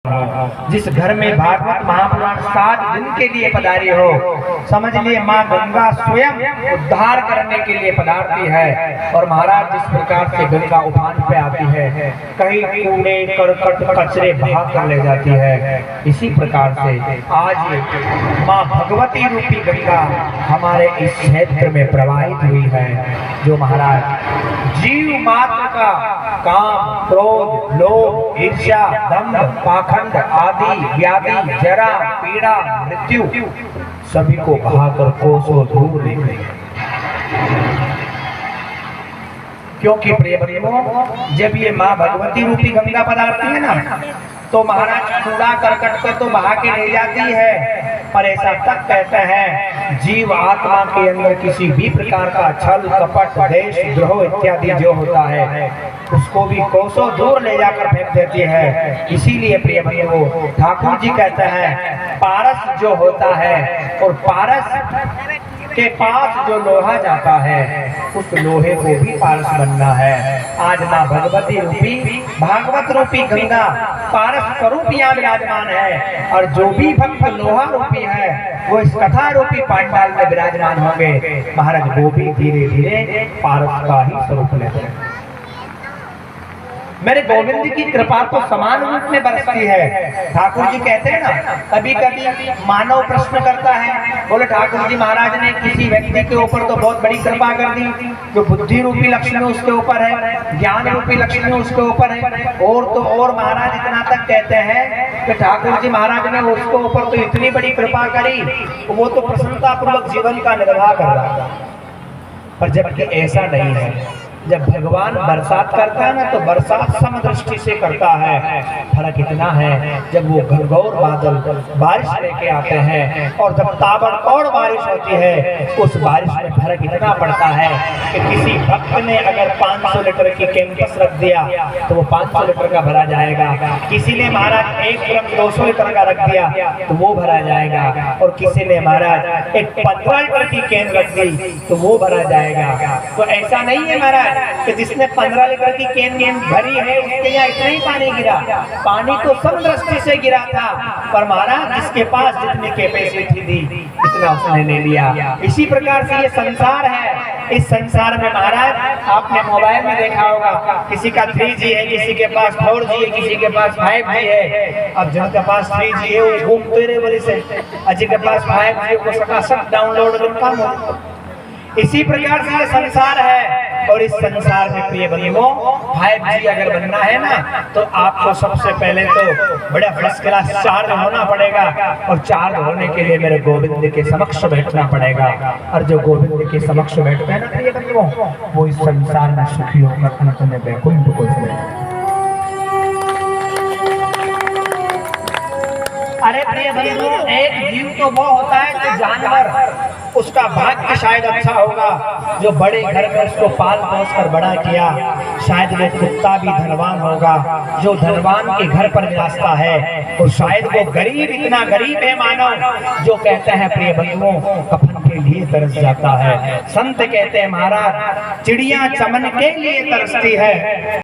जिस घर में भागवत महापुराण 7 दिन के लिए पधारी हो, समझ लिए माँ गंगा स्वयं उद्धार करने के लिए पधारती है। और महाराज जिस प्रकार से गंगा उफान पे आती है, कहीं कूड़े करकट कचरे बहा कर ले जाती है, इसी प्रकार से आज माँ भगवती रूपी गंगा हमारे इस क्षेत्र में प्रवाहित हुई है। जो महाराज जीव मात्र का काम, क्रोध, लोभ, ईर्ष्या, दंभ, पाखंड आदि व्याधि, जरा, पीड़ा, मृत्यु सभी को बहाकर कोसों दूर ले गई। क्योंकि प्रिय बंधुओं, जब ये माँ भगवती रूपी गंगा पधारती है ना, तो महाराज कूड़ा करकट को तो बहा के ले जाती है, पर ऐसा तक कहते हैं जीव आत्मा के अंदर किसी भी प्रकार का छल कपट देश द्रोह इत्यादि जो होता है उसको भी कोसों दूर ले जाकर फेंक देती है। इसीलिए प्रिय बंधुओं, ठाकुर जी कहते हैं पारस जो होता है और पारस के पास जो लोहा जाता है उस लोहे को भी पारस बनना है। आज माँ भगवती रूपी भागवत रूपी गंगा पारस स्वरूप यहाँ विराजमान है, और जो भी भक्त लोहा रूपी है वो इस कथा रूपी पांडाल में विराजमान होंगे। महाराज वो भी धीरे धीरे पारस का ही स्वरूप लेते हैं। मेरे गोविंद की कृपा तो समान रूप में बरसती है। ठाकुर जी कहते हैं ना, कभी कभी मानव प्रश्न करता है, बोले ठाकुर जी महाराज ने किसी व्यक्ति के ऊपर तो बहुत बड़ी कृपा कर दी, जो बुद्धि रूपी लक्ष्मी उसके ऊपर है, ज्ञान रूपी लक्ष्मी उसके ऊपर है, और तो और महाराज इतना तक कहते हैं कि ठाकुर जी महाराज ने उसके ऊपर तो इतनी बड़ी कृपा करी, वो तो प्रसन्नता पूर्वक जीवन का निर्वाह कर रहा था। पर जबकि ऐसा नहीं है। जब भगवान बरसात करता है ना, तो बरसात समदृष्टि से करता है। फर्क इतना है, जब वो घनघोर बादल बारिश लेके आते हैं और जब ताबड़तोड़ बारिश होती है, उस बारिश में फर्क इतना पड़ता है कि किसी भक्त ने अगर 500 लीटर की कैंपस रख दिया तो वो 500 लीटर का भरा जाएगा। किसी ने महाराज 1 ड्रम 200 लीटर का रख दिया तो वो भरा जाएगा, और किसी ने महाराज एक 15 लीटर की कैन रख दी तो वो भरा जाएगा। तो ऐसा नहीं है महाराज कि जिसने 15 लीटर की कैन भरी है उसके यहाँ इतना ही पानी गिरा, पानी तो समदृष्टि से गिरा था, पर महाराज जिसके पास जितनी कैपेसिटी थी इतना उसने ले लिया। इसी प्रकार से ये संसार है। इस संसार में महाराज आपने मोबाइल में देखा होगा, किसी का 3G है, किसी के पास 4G है, किसी के पास 5G है। अब जिनके पास 3G है वो घूमते रहे बड़ी से, जिनके पास 5G को सकाशक डाउनलोड करता। इसी प्रकार से ये संसार है। और इस संसार में प्रिय बंधुओं 5G अगर बनना है ना, तो आपको सबसे पहले तो बड़ा फर्स्ट क्लास चार्ज होना पड़ेगा, और चार्ज होने के लिए मेरे गोविंद के समक्ष बैठना पड़ेगा। और जो गोविंद के समक्ष बैठते हैं ना प्रिय बंधुओं, वो इस संसार में सुखी होकर अंत में वैकुंठ को चले। अरे प्रिय बंधुओं, एक जीव तो वो होता है कि जानवर, उसका भाग्य शायद अच्छा होगा जो बड़े घर में उसको पाल पोस कर बड़ा किया। शायद वो कुत्ता भी धनवान होगा जो धनवान के घर पर निवासता है, और शायद वो गरीब इतना गरीब है मानव जो कहते हैं प्रिय बंधुओं कफन के लिए तरस जाता है। संत कहते हैं महाराज चिड़िया चमन के लिए तरसती है,